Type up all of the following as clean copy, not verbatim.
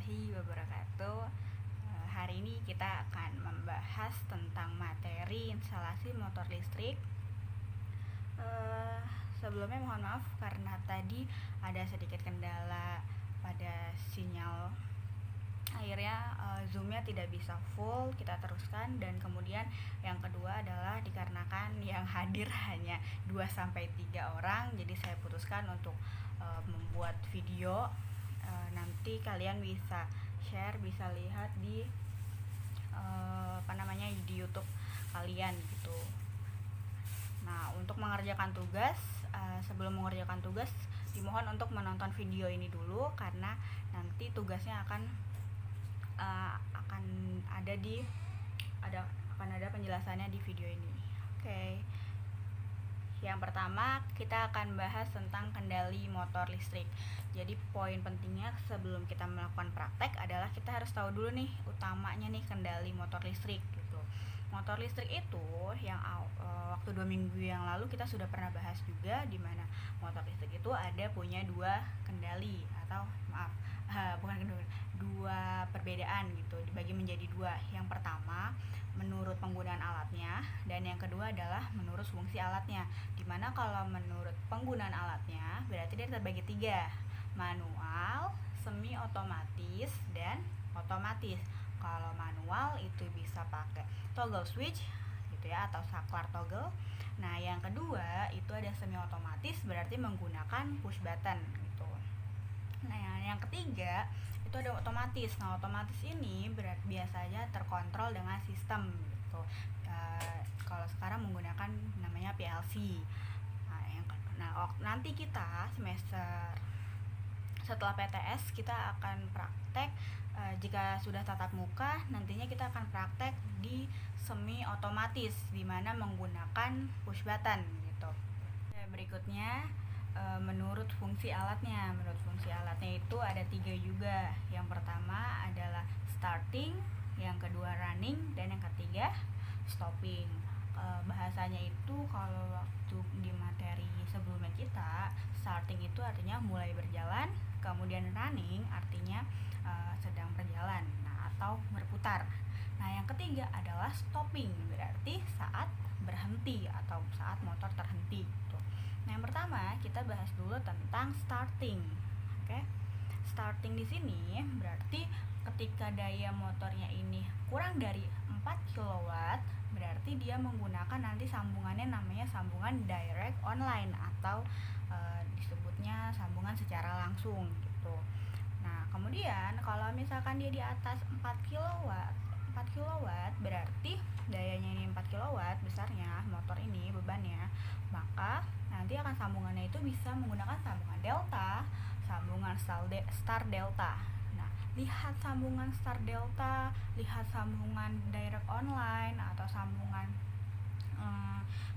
warahmatullahi wabarakatuh. Hari ini kita akan membahas tentang materi instalasi motor listrik. Sebelumnya mohon maaf karena tadi ada sedikit kendala pada sinyal. Akhirnya zoomnya tidak bisa full, kita teruskan. Dan kemudian yang kedua adalah dikarenakan yang hadir hanya 2-3 orang, jadi saya putuskan untuk membuat video. Nanti kalian bisa share, bisa lihat di di YouTube kalian gitu. Nah, untuk mengerjakan tugas, sebelum mengerjakan tugas dimohon untuk menonton video ini dulu, karena nanti tugasnya akan ada penjelasannya di video ini. Oke. Yang pertama, kita akan bahas tentang kendali motor listrik. Jadi poin pentingnya sebelum kita melakukan praktek adalah kita harus tahu dulu nih utamanya nih kendali motor listrik gitu. Motor listrik itu yang waktu 2 minggu yang lalu kita sudah pernah bahas juga, di mana motor listrik itu punya dua kendali atau dua perbedaan gitu, dibagi menjadi dua. Yang pertama menurut penggunaan alatnya, dan yang kedua adalah menurut fungsi alatnya. Dimana kalau menurut penggunaan alatnya berarti dia terbagi 3, manual, semi otomatis, dan otomatis. Kalau manual itu bisa pakai toggle switch gitu ya, atau saklar toggle. Nah, yang kedua itu ada semi otomatis, berarti menggunakan push button gitu. Nah, yang ketiga itu ada otomatis. Nah, otomatis ini biasanya terkontrol dengan sistem gitu. Kalau sekarang menggunakan namanya PLC. Nanti kita setelah PTS kita akan praktek. Jika sudah tatap muka, nantinya kita akan praktek di semi otomatis, di mana menggunakan push button gitu. Berikutnya menurut fungsi alatnya. Menurut fungsi alatnya itu ada 3 juga. Yang pertama adalah starting, yang kedua running, dan yang ketiga stopping. Bahasanya itu kalau waktu di materi sebelumnya kita, starting itu artinya mulai berjalan, kemudian running artinya sedang berjalan, atau berputar. Nah, yang ketiga adalah stopping, berarti saat berhenti atau saat motor terhenti gitu. Nah, yang pertama kita bahas dulu tentang starting. Oke. Starting di sini berarti ketika daya motornya ini kurang dari 4 kW, berarti dia menggunakan nanti sambungannya namanya sambungan direct online, atau disebutnya sambungan secara langsung gitu. Nah, kemudian kalau misalkan dia di atas 4 kW, berarti dayanya ini 4 kW besarnya motor ini bebannya, maka nanti akan sambungannya itu bisa menggunakan sambungan delta, sambungan star delta. Nah, lihat sambungan star delta, lihat sambungan direct online atau sambungan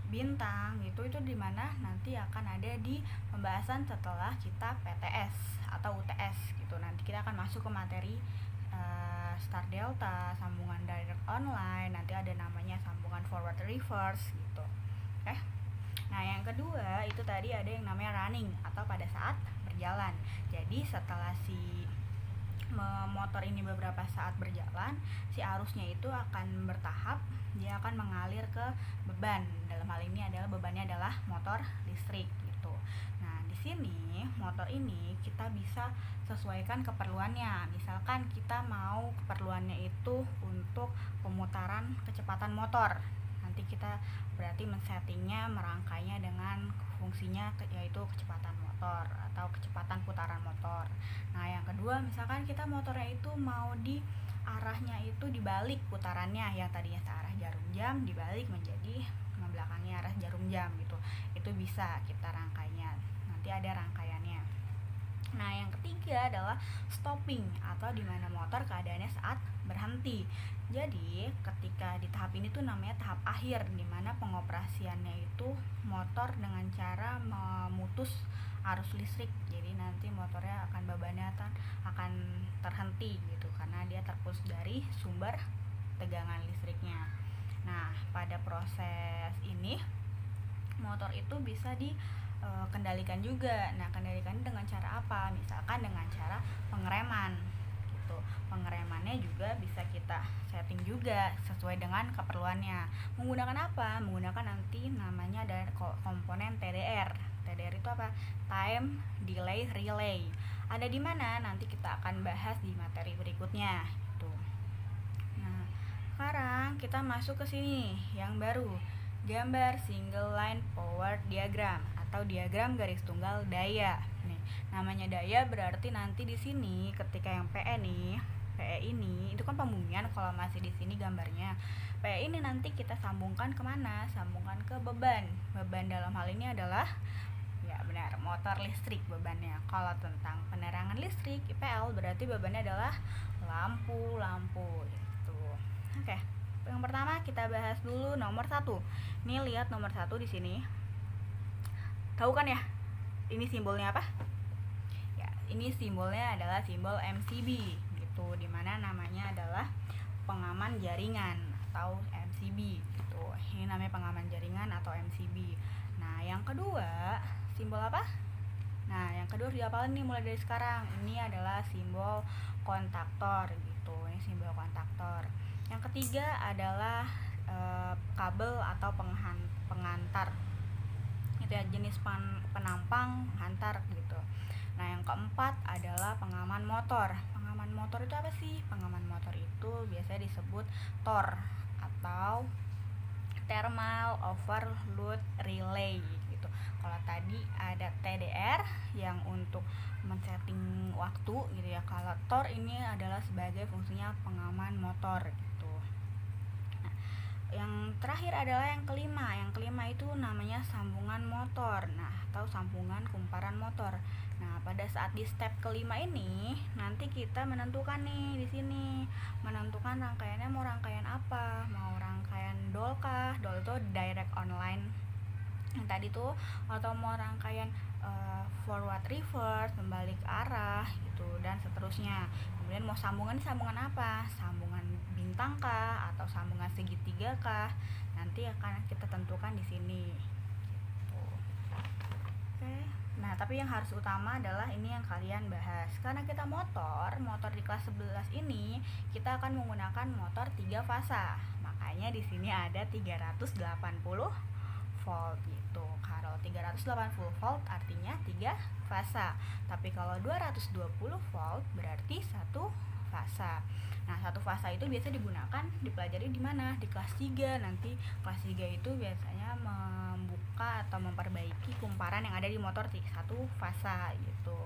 bintang itu dimana nanti akan ada di pembahasan setelah kita PTS atau UTS gitu. Nanti kita akan masuk ke materi star delta, sambungan direct online, nanti ada namanya sambungan forward reverse gitu. Nah, yang kedua itu tadi ada yang namanya running atau pada saat berjalan. Jadi setelah si motor ini beberapa saat berjalan, si arusnya itu akan bertahap, dia akan mengalir ke beban. Dalam hal ini bebannya adalah motor listrik gitu. Nah, di sini motor ini kita bisa sesuaikan keperluannya. Misalkan kita mau keperluannya itu untuk pemutaran kecepatan motor, nanti kita berarti men-settingnya, merangkainya dengan fungsinya yaitu kecepatan motor atau kecepatan putaran motor. Nah, yang kedua misalkan kita motornya itu mau di arahnya itu dibalik putarannya, yang tadinya searah jarum jam dibalik menjadi belakangnya arah jarum jam gitu. Itu bisa kita rangkainya. Nanti ada rangkaiannya. Nah, yang ketiga adalah stopping atau dimana motor keadaannya saat berhenti. Jadi ketika di tahap ini namanya tahap akhir, dimana pengoperasiannya itu motor dengan cara memutus arus listrik. Jadi nanti motornya bebannya akan terhenti gitu, karena dia terputus dari sumber tegangan listriknya. Nah, pada proses ini motor itu bisa kendalikan juga. Nah, kendalikan dengan cara apa? Misalkan dengan cara pengereman gitu. Pengeremannya juga bisa kita setting juga sesuai dengan keperluannya. Menggunakan apa? Menggunakan nanti namanya ada komponen TDR. TDR itu apa? Time Delay Relay. Ada di mana? Nanti kita akan bahas di materi berikutnya gitu. Nah, sekarang kita masuk ke sini yang baru, gambar single line power diagram atau diagram garis tunggal daya. Nih, namanya daya berarti nanti di sini ketika yang PE nih, PE ini itu kan pembumian kalau masih di sini gambarnya. PE ini nanti kita sambungkan kemana? Sambungkan ke beban. Beban dalam hal ini adalah ya benar, motor listrik bebannya. Kalau tentang penerangan listrik IPL berarti bebannya adalah lampu gitu. Oke. Yang pertama kita bahas dulu nomor 1. Nih lihat nomor 1 di sini. Tahu kan ya? Ini simbolnya apa? Ya, ini simbolnya adalah simbol MCB gitu, dimana namanya adalah pengaman jaringan atau MCB gitu. Ini namanya pengaman jaringan atau MCB. Nah, yang kedua, simbol apa? Nah, yang kedua dihafalin nih mulai dari sekarang. Ini adalah simbol kontaktor gitu. Ini simbol kontaktor. Yang ketiga adalah kabel atau pengantar. Itu ya, jenis penampang pengantar gitu. Nah, yang keempat adalah pengaman motor. Pengaman motor itu apa sih? Pengaman motor itu biasanya disebut TOR atau thermal overload relay gitu. Kalau tadi ada TDR yang untuk men-setting waktu gitu ya. Kalau TOR ini adalah sebagai fungsinya pengaman motor gitu. Nah, yang terakhir adalah yang kelima. Yang kelima itu namanya sambungan motor. Nah, atau sambungan kumparan motor. Nah, pada saat di step kelima ini nanti kita menentukan nih di sini, menentukan rangkaiannya mau rangkaian apa, mau rangkaian DOL kah? DOL itu direct online yang tadi tuh, atau mau rangkaian forward reverse, membalik arah gitu dan seterusnya. Kemudian mau sambungan apa? Sambungan bintang kah atau sambungan segitiga kah? Nanti akan kita tentukan di sini. Gitu. Oke. Nah, tapi yang harus utama adalah ini yang kalian bahas. Karena kita motor di kelas 11 ini kita akan menggunakan motor 3 fasa. Makanya di sini ada 380 volt gitu. Kalau 380 volt artinya 3 fasa. Tapi kalau 220 volt berarti 1 fasa. Nah, 1 fasa itu biasa digunakan dipelajari di mana? Di kelas 3. Nanti kelas 3 itu biasanya membuka atau memperbaiki kumparan yang ada di motor 1 fasa gitu.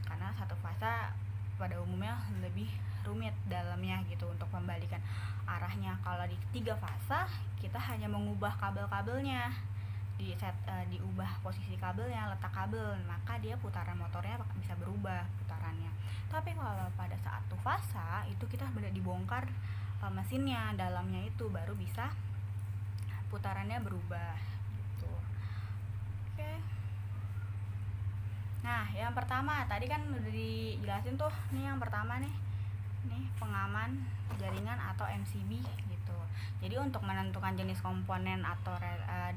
Karena 1 fasa pada umumnya lebih rumit dalamnya gitu untuk membalikan arahnya. Kalau di 3 fasa kita hanya mengubah kabel-kabelnya, diubah posisi kabelnya, letak kabel, maka dia putaran motornya bisa berubah putarannya. Tapi kalau pada saat 1 fasa itu kita benar dibongkar mesinnya, dalamnya itu baru bisa putarannya berubah gitu. Oke. Nah, yang pertama tadi kan udah dijelasin tuh. Nih yang pertama nih pengaman jaringan atau MCB gitu. Jadi untuk menentukan jenis komponen atau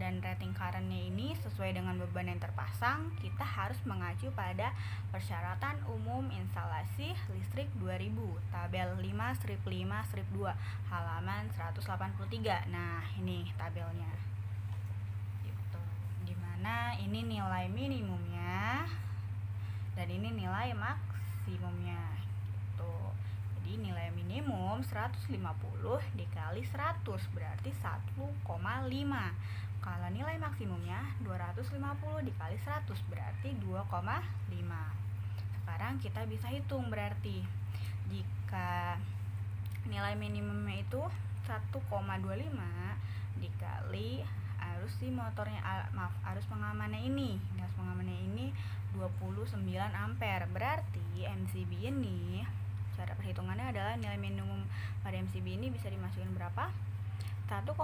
dan rating currentnya ini sesuai dengan beban yang terpasang, kita harus mengacu pada persyaratan umum instalasi listrik 2000, tabel 5 strip 5 strip 2, halaman 183. Nah, ini tabelnya. Gitu. Dimana ini nilai minimumnya dan ini nilai maksimumnya gitu. Jadi nilai minimum 150 dikali 100 berarti 1,5. Kalau nilai maksimumnya 250 dikali 100 berarti 2,5. Sekarang kita bisa hitung berarti jika nilai minimumnya itu 1,25 dikali arus si motornya, arus pengamannya ini. Arus pengamannya ini 29 ampere. Berarti MCB ini cara perhitungannya adalah nilai minimum pada MCB ini bisa dimasukin berapa? 1,25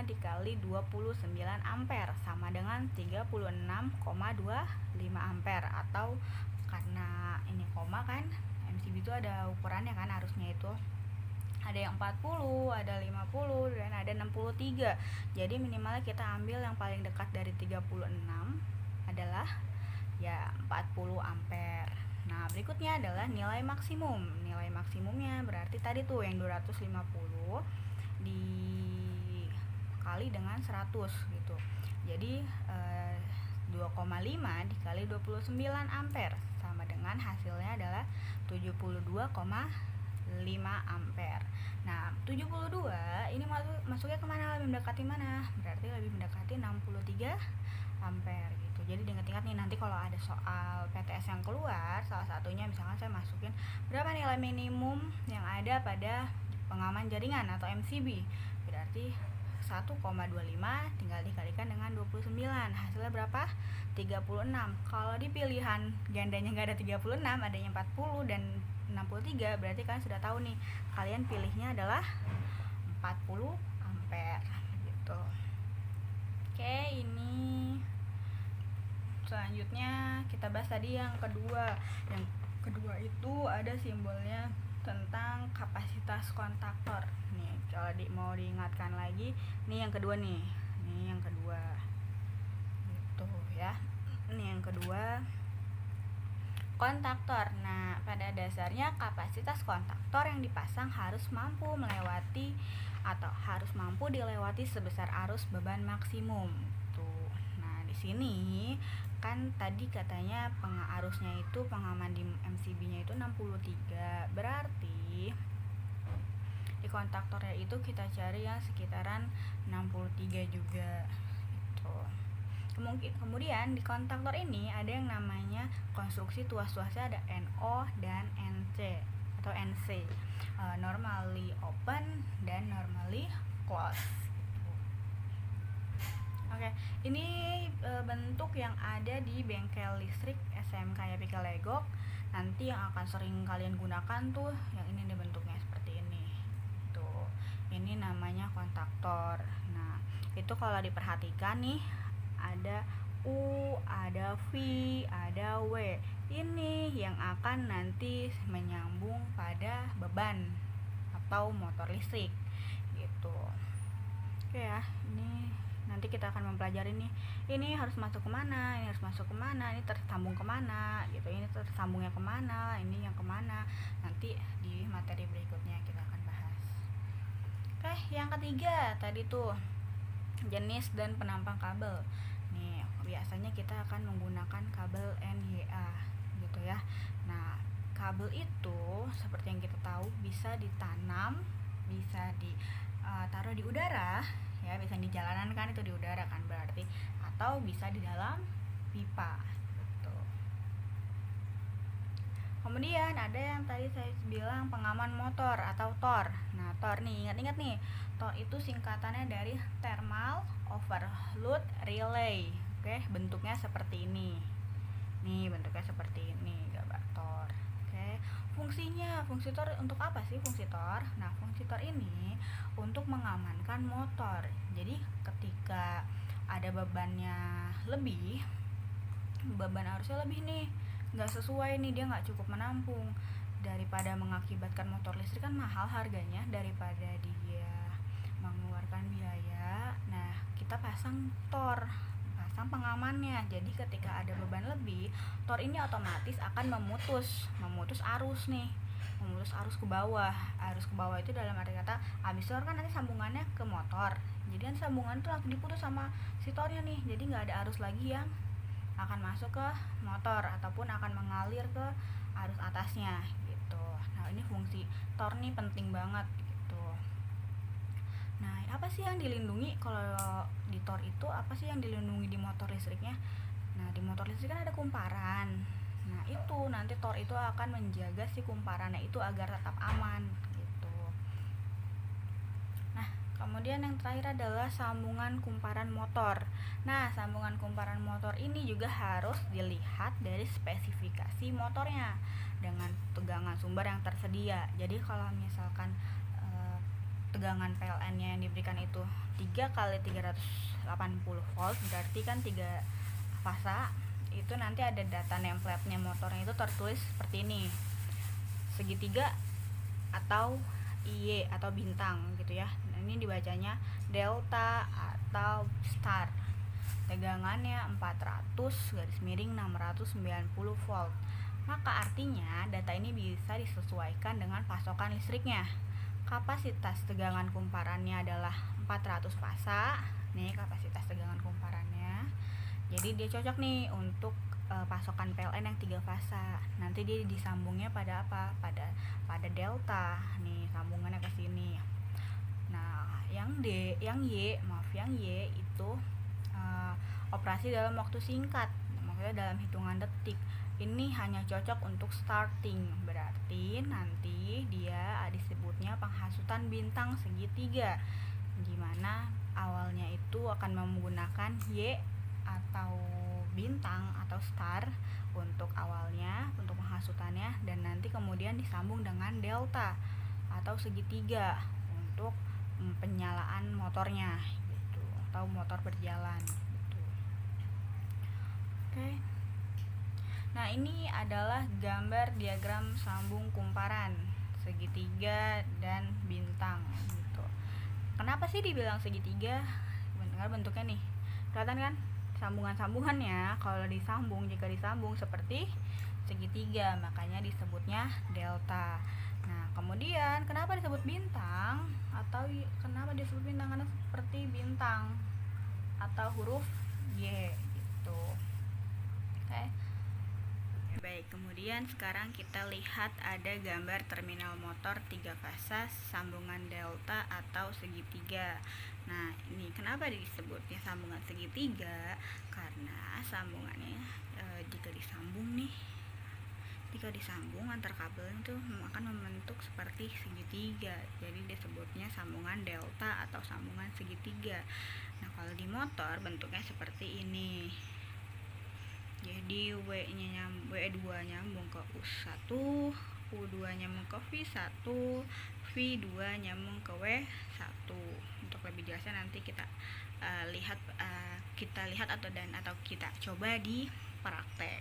dikali 29 ampere sama dengan 36,25 ampere, atau karena ini koma kan, MCB itu ada ukurannya kan, arusnya itu ada yang 40, ada 50, dan ada 63. Jadi minimalnya kita ambil yang paling dekat dari 36 adalah ya 40 ampere. Nah, berikutnya adalah nilai maksimum. Nilai maksimumnya berarti tadi tuh yang 250 dikali dengan 100 gitu. Jadi 2,5 dikali 29 ampere sama dengan hasilnya adalah 72,5 ampere. Nah, 72 ini masuknya kemana? Lebih mendekati mana? Berarti lebih mendekati 63 ampere gitu. Jadi diingat-ingat nih, nanti kalau ada soal PTS yang keluar, salah satunya misalkan saya masukin berapa nilai minimum yang ada pada pengaman jaringan atau MCB. Berarti 1,25 tinggal dikalikan dengan 29, hasilnya berapa? 36. Kalau di pilihan gandanya nggak ada 36, adanya 40 dan 63, berarti kalian sudah tahu nih, kalian pilihnya adalah 40 ampere gitu. Oke, ini selanjutnya kita bahas tadi yang kedua. Yang kedua itu ada simbolnya tentang kapasitas kontaktor. Nih, kalau mau diingatkan lagi, nih yang kedua nih. Nih yang kedua. Gitu ya. Ini yang kedua, kontaktor. Nah, pada dasarnya kapasitas kontaktor yang dipasang harus mampu melewati atau harus mampu dilewati sebesar arus beban maksimum. Tuh. Nah, di sini kan tadi katanya arusnya itu pengaman di MCB-nya itu 63. Berarti di kontaktornya itu kita cari yang sekitaran 63 juga gitu. Kemudian di kontaktor ini ada yang namanya konstruksi tuas-tuasnya, ada NO dan NC atau NC, normally open dan normally close. Oke, ini bentuk yang ada di bengkel listrik SMK Yapika Legok. Nanti yang akan sering kalian gunakan tuh yang ini nih, bentuknya seperti ini. Tuh, ini namanya kontaktor. Nah, itu kalau diperhatikan nih, ada U, ada V, ada W. Ini yang akan nanti menyambung pada beban atau motor listrik gitu. Oke ya, ini nanti kita akan mempelajari nih, ini harus masuk kemana, ini harus masuk kemana, ini tersambung kemana gitu, ini tersambungnya kemana, ini yang kemana, nanti di materi berikutnya kita akan bahas. Oke, yang ketiga tadi tuh jenis dan penampang kabel. Nih, biasanya kita akan menggunakan kabel NYA gitu ya. Nah, kabel itu seperti yang kita tahu bisa ditanam, bisa ditaruh di udara ya, bisa di jalanan kan, itu di udara kan berarti, atau bisa di dalam pipa gitu. Kemudian ada yang tadi saya bilang pengaman motor atau TOR. Nah, TOR nih, ingat-ingat nih, TOR itu singkatannya dari Thermal Overload Relay. Oke, bentuknya seperti ini. Nih, bentuknya seperti ini, gambar TOR. Oke, fungsi TOR untuk apa sih fungsi TOR? Nah, fungsi TOR ini untuk mengamankan motor. Jadi, ketika ada bebannya lebih, beban arusnya lebih nih, nggak sesuai nih, dia nggak cukup menampung, daripada mengakibatkan motor listrik kan mahal harganya, daripada dia mengeluarkan biaya, nah kita pasang TOR, pasang pengamannya. Jadi ketika ada beban lebih, TOR ini otomatis akan memutus arus nih, memutus arus ke bawah. Arus ke bawah itu dalam arti kata, habis TOR kan nanti sambungannya ke motor, jadi nanti sambungan itu langsung diputus sama si TOR-nya nih, jadi nggak ada arus lagi yang akan masuk ke motor ataupun akan mengalir ke arus atasnya gitu. Nah, ini fungsi TOR nih penting banget gitu. Nah, apa sih yang dilindungi kalau di TOR itu? Apa sih yang dilindungi di motor listriknya? Nah, di motor listrik kan ada kumparan. Nah, itu nanti TOR itu akan menjaga si kumparannya itu agar tetap aman gitu. Nah, kemudian yang terakhir adalah sambungan kumparan motor. Nah, sambungan kumparan motor ini juga harus dilihat dari spesifikasi motornya dengan tegangan sumber yang tersedia. Jadi kalau misalkan tegangan PLN-nya yang diberikan itu 3 kali 380 volt, berarti kan 3 fasa. Itu nanti ada data nameplate-nya motornya itu tertulis seperti ini, segitiga atau IY atau bintang gitu ya. Nah, ini dibacanya delta atau star. Tegangannya 400 garis miring 690 volt. Maka artinya data ini bisa disesuaikan dengan pasokan listriknya. Kapasitas tegangan kumparannya adalah 400 fasa. Nih kapasitas tegangan kumparannya. Jadi dia cocok nih untuk pasokan PLN yang 3 fasa. Nanti dia disambungnya pada apa? Pada delta. Nih sambungannya ke sini. Nah, yang Y itu operasi dalam waktu singkat. Maksudnya dalam hitungan detik. Ini hanya cocok untuk starting. Berarti nanti dia disebutnya penghasutan bintang segitiga. Gimana awalnya itu akan menggunakan Y atau bintang atau star untuk awalnya, untuk penghasutannya, dan nanti kemudian disambung dengan delta atau segitiga untuk penyalaan motornya gitu, atau motor berjalan gitu. Oke. Nah, ini adalah gambar diagram sambung kumparan segitiga dan bintang gitu. Kenapa sih dibilang segitiga? Bentuknya nih. Kelihatan kan? Sambungan-sambungannya kalau jika disambung seperti segitiga, makanya disebutnya delta. Nah, kemudian kenapa disebut bintang atau kenapa disebut bintang? Karena seperti bintang atau huruf Y gitu. Oke. Baik, kemudian sekarang kita lihat ada gambar terminal motor 3 fasa sambungan delta atau segitiga. Nah, ini kenapa disebutnya sambungan segitiga? Karena sambungannya jika disambung antar kabel itu akan membentuk seperti segitiga. Jadi disebutnya sambungan delta atau sambungan segitiga. Nah, kalau di motor bentuknya seperti ini. Jadi W2 nyambung ke U1, U2 nyambung ke V1, V2 nyambung ke W1. Untuk lebih jelasnya nanti kita lihat atau kita coba di praktek.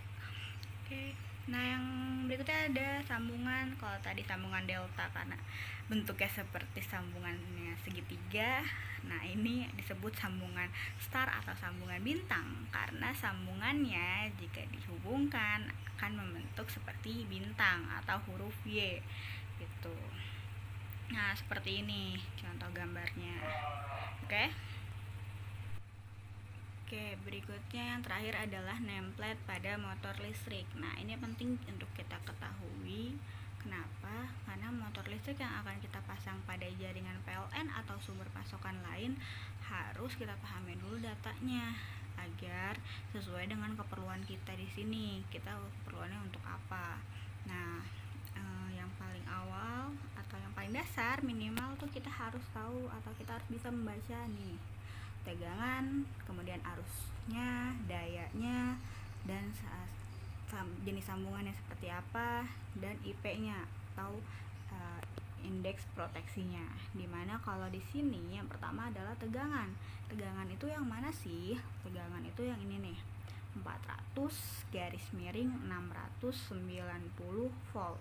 Oke. Nah, yang berikutnya ada sambungan. Kalau tadi sambungan delta karena bentuknya seperti sambungannya segitiga. Nah, ini disebut sambungan star atau sambungan bintang karena sambungannya jika dihubungkan akan membentuk seperti bintang atau huruf Y gitu. Nah, seperti ini contoh gambarnya. Oke, berikutnya yang terakhir adalah nameplate pada motor listrik. Nah, ini penting untuk kita ketahui. Kenapa? Karena motor listrik yang akan kita pasang pada jaringan PLN atau sumber pasokan lain harus kita pahami dulu datanya agar sesuai dengan keperluan kita di sini. Kita keperluannya untuk apa? Nah, yang paling awal atau yang paling dasar minimal tuh kita harus tahu atau kita harus bisa membaca nih tegangan, kemudian arusnya, dayanya, dan jenis sambungannya seperti apa, dan IP-nya atau indeks proteksinya. Dimana kalau di sini yang pertama adalah tegangan. Tegangan itu yang mana sih? Tegangan itu yang ini nih, 400/690 volt.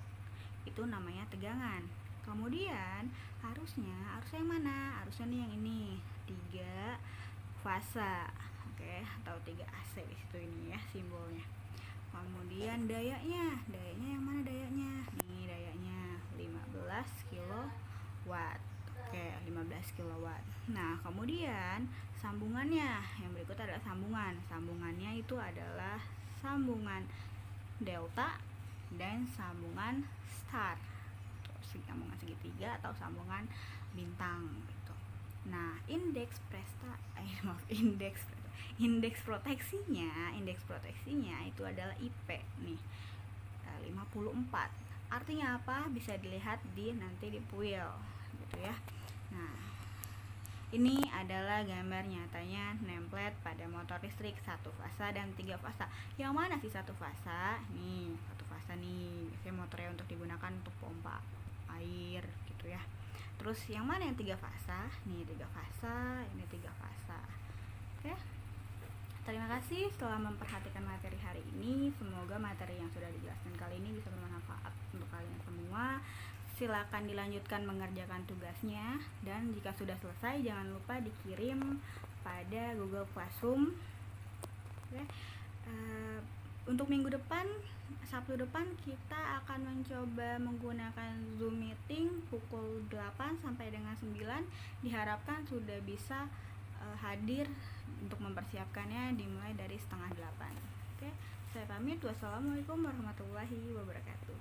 Itu namanya tegangan. Kemudian arusnya yang mana? Arusnya nih yang ini, 3 fasa, oke, atau 3 AC di situ ini ya simbolnya. Kemudian dayanya yang mana dayanya? Nih dayanya 15 kilowatt. Oke, 15 kilowatt. Nah, kemudian sambungannya yang berikut adalah sambungan. Sambungannya itu adalah sambungan delta dan sambungan star. Sambungan segitiga atau sambungan bintang gitu. Nah, indeks proteksinya itu adalah IP nih, 54. Artinya apa? Bisa dilihat nanti di PUIL gitu ya. Nah, ini adalah gambar nyatanya nameplate pada motor listrik 1 fasa dan 3 fasa. Yang mana sih 1 fasa? Nih, 1 fasa nih. Biasanya motornya untuk digunakan untuk pompa air gitu ya. Terus yang mana yang 3 fasa? Nih 3 fasa, ini 3 fasa. Oke. Terima kasih telah memperhatikan materi hari ini. Semoga materi yang sudah dijelaskan kali ini bisa bermanfaat untuk kalian semua. Silakan dilanjutkan mengerjakan tugasnya, dan jika sudah selesai jangan lupa dikirim pada Google Classroom. Oke. Untuk minggu depan, Sabtu depan kita akan mencoba menggunakan Zoom meeting pukul 8 sampai dengan 9. Diharapkan sudah bisa hadir untuk mempersiapkannya dimulai dari setengah 8. Oke, saya pamit. Wassalamualaikum warahmatullahi wabarakatuh.